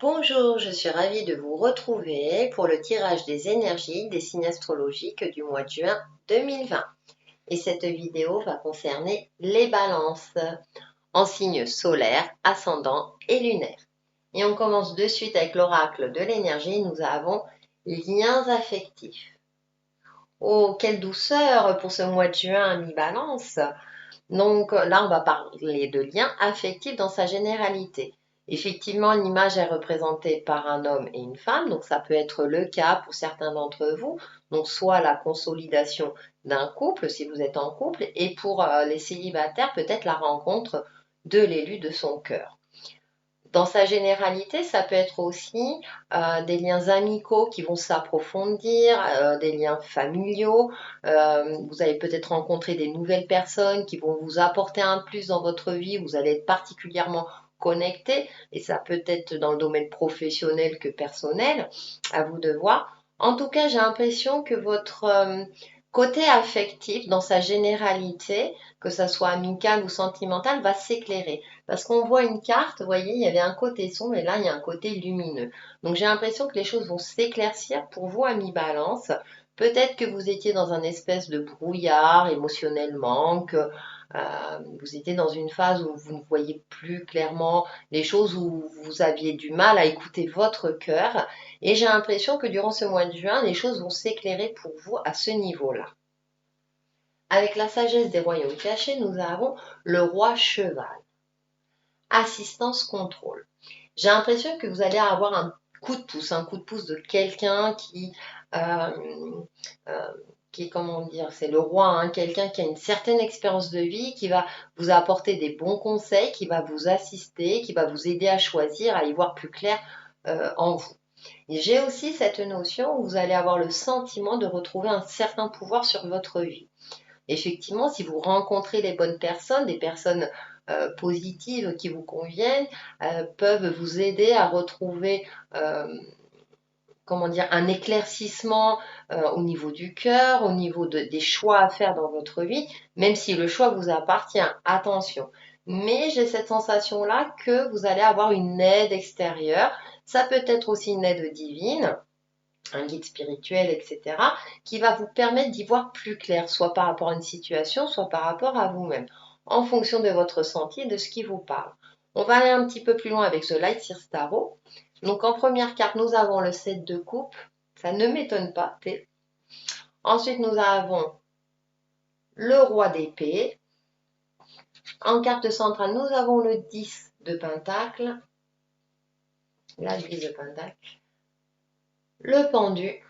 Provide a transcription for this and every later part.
Bonjour, je suis ravie de vous retrouver pour le tirage des énergies des signes astrologiques du mois de juin 2020. Et cette vidéo va concerner les balances en signes solaires, ascendants et lunaires. Et on commence de suite avec l'oracle de l'énergie. Nous avons liens affectifs. Oh, quelle douceur pour ce mois de juin mi-balance! Donc là, on va parler de liens affectifs dans sa généralité. Effectivement, l'image est représentée par un homme et une femme, donc ça peut être le cas pour certains d'entre vous. Donc soit la consolidation d'un couple si vous êtes en couple, et pour les célibataires, peut-être la rencontre de l'élu de son cœur. Dans sa généralité, ça peut être aussi des liens amicaux qui vont s'approfondir, des liens familiaux. Vous allez peut-être rencontrer des nouvelles personnes qui vont vous apporter un plus dans votre vie. Vous allez être particulièrement connecté et ça peut être dans le domaine professionnel que personnel, à vous de voir. En tout cas, j'ai l'impression que votre côté affectif, dans sa généralité, que ça soit amical ou sentimental, va s'éclairer. Parce qu'on voit une carte, vous voyez, il y avait un côté sombre et là, il y a un côté lumineux. Donc j'ai l'impression que les choses vont s'éclaircir pour vous, amis Balance. Peut-être que vous étiez dans un espèce de brouillard émotionnellement, que vous étiez dans une phase où vous ne voyez plus clairement les choses, où vous aviez du mal à écouter votre cœur. Et j'ai l'impression que durant ce mois de juin, les choses vont s'éclairer pour vous à ce niveau-là. Avec la sagesse des royaumes cachés, nous avons le roi cheval. Assistance contrôle. J'ai l'impression que vous allez avoir un coup de pouce de quelqu'un euh, euh, qui est, comment dire, c'est le roi, hein, quelqu'un qui a une certaine expérience de vie, qui va vous apporter des bons conseils, qui va vous assister, qui va vous aider à choisir, à y voir plus clair en vous. Et j'ai aussi cette notion où vous allez avoir le sentiment de retrouver un certain pouvoir sur votre vie. Effectivement, si vous rencontrez les bonnes personnes, des personnes positives qui vous conviennent, peuvent vous aider à retrouver, comment dire, un éclaircissement au niveau du cœur, au niveau des choix à faire dans votre vie, même si le choix vous appartient. Attention. Mais j'ai cette sensation-là que vous allez avoir une aide extérieure. Ça peut être aussi une aide divine, un guide spirituel, etc., qui va vous permettre d'y voir plus clair, soit par rapport à une situation, soit par rapport à vous-même, en fonction de votre ressenti et de ce qui vous parle. On va aller un petit peu plus loin avec The Light Seer Tarot. Donc en première carte, nous avons le 7 de coupe. Ça ne m'étonne pas. Ensuite, nous avons le roi d'épée. En carte centrale, nous avons le 10 de pentacle. La 10 de pentacle. Le pendu.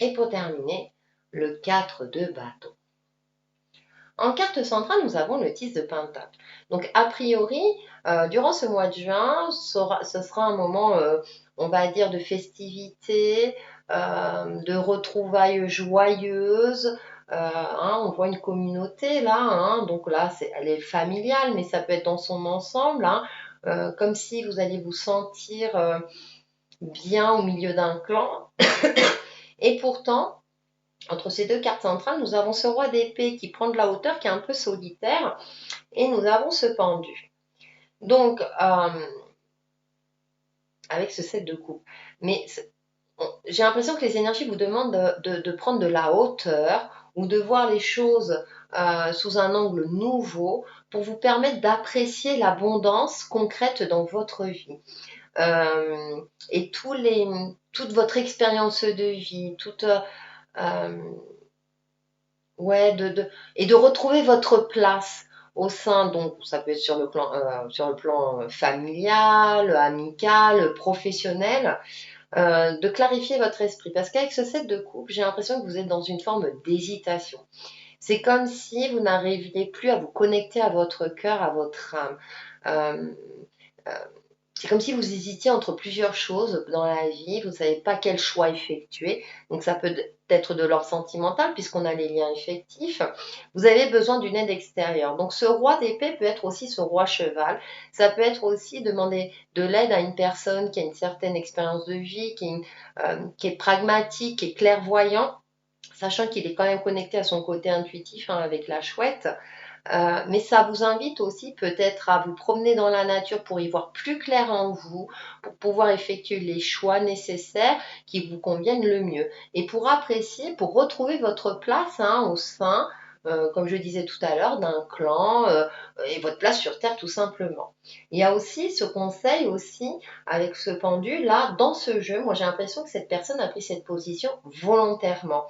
Et pour terminer, le 4 de bâton. En carte centrale, nous avons le 10 de pentacle. Donc, a priori, durant ce mois de juin, ce sera un moment, on va dire, de festivité, de retrouvailles joyeuses. Hein, on voit une communauté là, hein, donc là, elle est familiale, mais ça peut être dans son ensemble, hein, comme si vous alliez vous sentir bien au milieu d'un clan. Et pourtant, entre ces deux cartes centrales, nous avons ce roi d'épée qui prend de la hauteur, qui est un peu solitaire, et nous avons ce pendu. Donc, avec ce 7 de coupe. Mais j'ai l'impression que les énergies vous demandent de prendre de la hauteur ou de voir les choses sous un angle nouveau pour vous permettre d'apprécier l'abondance concrète dans votre vie. Et toute votre expérience de vie, ouais, et de retrouver votre place au sein, donc ça peut être sur le plan familial, amical, professionnel, de clarifier votre esprit. Parce qu'avec ce 7 de coupe, j'ai l'impression que vous êtes dans une forme d'hésitation. C'est comme si vous n'arriviez plus à vous connecter à votre cœur, à votre âme. Euh, euh, c'est comme si vous hésitiez entre plusieurs choses dans la vie, vous ne savez pas quel choix effectuer. Donc ça peut être de l'ordre sentimental puisqu'on a les liens effectifs. Vous avez besoin d'une aide extérieure. Donc ce roi d'épée peut être aussi ce roi cheval. Ça peut être aussi demander de l'aide à une personne qui a une certaine expérience de vie, qui est pragmatique, qui est clairvoyant, sachant qu'il est quand même connecté à son côté intuitif, hein, avec la chouette. Mais ça vous invite aussi peut-être à vous promener dans la nature pour y voir plus clair en vous, pour pouvoir effectuer les choix nécessaires qui vous conviennent le mieux. Et pour apprécier, pour retrouver votre place au sein, comme je disais tout à l'heure, d'un clan et votre place sur Terre tout simplement. Il y a aussi ce conseil aussi avec ce pendu là, dans ce jeu, moi j'ai l'impression que cette personne a pris cette position volontairement.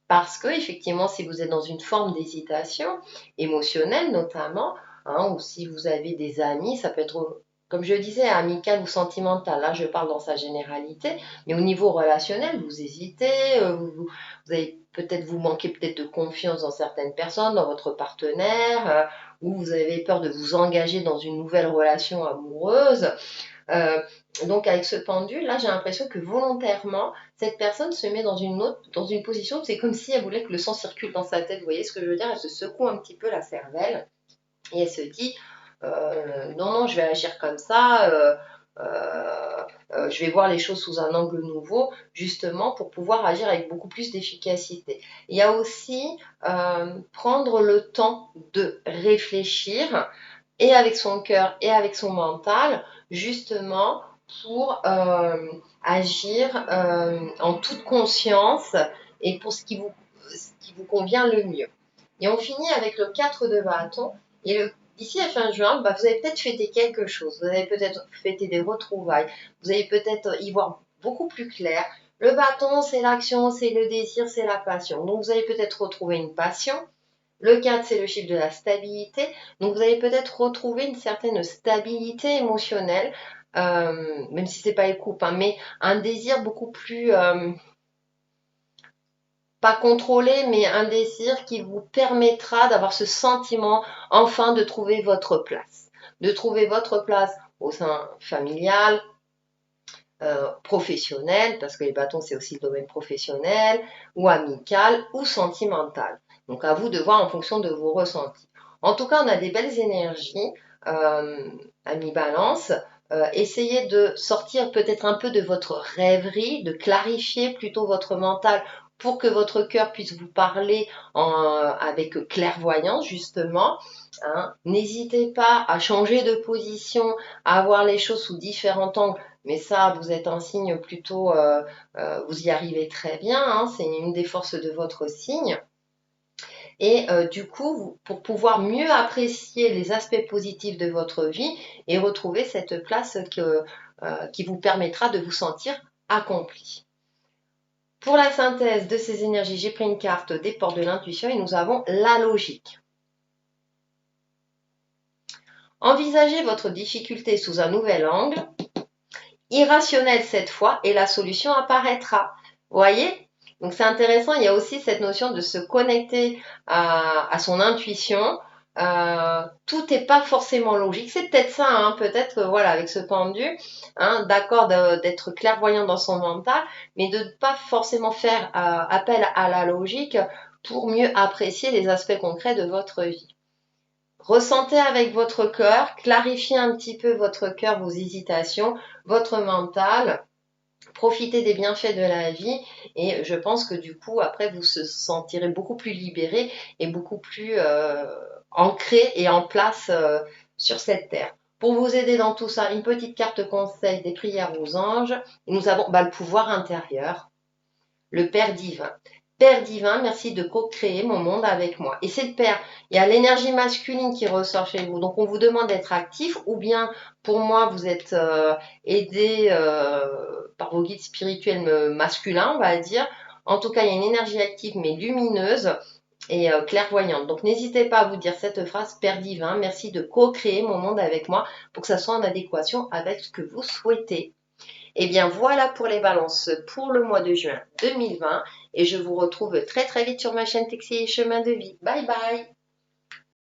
Parce que, effectivement, si vous êtes dans une forme d'hésitation, émotionnelle notamment, ou si vous avez des amis, ça peut être, comme je disais, amical ou sentimental. Là, je parle dans sa généralité, mais au niveau relationnel, vous hésitez, vous avez peut-être vous manquez peut-être de confiance dans certaines personnes, dans votre partenaire, ou vous avez peur de vous engager dans une nouvelle relation amoureuse. Euh, donc avec ce pendule, là, j'ai l'impression que volontairement, cette personne se met dans une position, c'est comme si elle voulait que le sang circule dans sa tête. Vous voyez ce que je veux dire? Elle se secoue un petit peu la cervelle et elle se dit, non, non, je vais agir comme ça. Je vais voir les choses sous un angle nouveau, justement pour pouvoir agir avec beaucoup plus d'efficacité. Il y a aussi prendre le temps de réfléchir et avec son cœur et avec son mental, justement pour agir en toute conscience et pour ce qui vous convient le mieux. Et on finit avec le 4 de bâton. Et ici, à fin juin, vous avez peut-être fêté quelque chose. Vous avez peut-être fêté des retrouvailles. Vous allez peut-être y voir beaucoup plus clair. Le bâton, c'est l'action, c'est le désir, c'est la passion. Donc, vous allez peut-être retrouver une passion. Le 4, c'est le chiffre de la stabilité. Donc, vous allez peut-être retrouver une certaine stabilité émotionnelle, même si c'est pas les coupes, mais un désir beaucoup plus, pas contrôlé, mais un désir qui vous permettra d'avoir ce sentiment, enfin, de trouver votre place. De trouver votre place au sein familial, professionnel, parce que les bâtons, c'est aussi le domaine professionnel, ou amical, ou sentimental. Donc à vous de voir en fonction de vos ressentis. En tout cas, on a des belles énergies, amis balance. Essayez de sortir peut-être un peu de votre rêverie, de clarifier plutôt votre mental pour que votre cœur puisse vous parler avec clairvoyance, justement. N'hésitez pas à changer de position, à voir les choses sous différents angles. Mais ça, vous êtes un signe plutôt, vous y arrivez très bien, c'est une des forces de votre signe. Et du coup, pour pouvoir mieux apprécier les aspects positifs de votre vie et retrouver cette place qui vous permettra de vous sentir accompli. Pour la synthèse de ces énergies, j'ai pris une carte des portes de l'intuition et nous avons la logique. Envisagez votre difficulté sous un nouvel angle, irrationnel cette fois, et la solution apparaîtra. Vous voyez? Donc c'est intéressant, il y a aussi cette notion de se connecter à son intuition. Tout n'est pas forcément logique. C'est peut-être ça, peut-être voilà, avec ce pendu, d'accord d'être clairvoyant dans son mental, mais de ne pas forcément faire appel à la logique pour mieux apprécier les aspects concrets de votre vie. Ressentez avec votre cœur, clarifiez un petit peu votre cœur, vos hésitations, votre mental, profitez des bienfaits de la vie et je pense que du coup, après, vous vous sentirez beaucoup plus libéré et beaucoup plus ancré et en place sur cette terre. Pour vous aider dans tout ça, une petite carte conseil des prières aux anges. Et nous avons le pouvoir intérieur, le Père divin. Père divin, merci de co-créer mon monde avec moi. Et c'est le Père. Il y a l'énergie masculine qui ressort chez vous. Donc, on vous demande d'être actif ou bien, pour moi, vous êtes aidé par vos guides spirituels masculins, on va dire. En tout cas, il y a une énergie active mais lumineuse et clairvoyante. Donc, n'hésitez pas à vous dire cette phrase, Père divin, merci de co-créer mon monde avec moi pour que ça soit en adéquation avec ce que vous souhaitez. Et bien voilà pour les balances pour le mois de juin 2020 et je vous retrouve très très vite sur ma chaîne Textile et Chemin de Vie. Bye bye!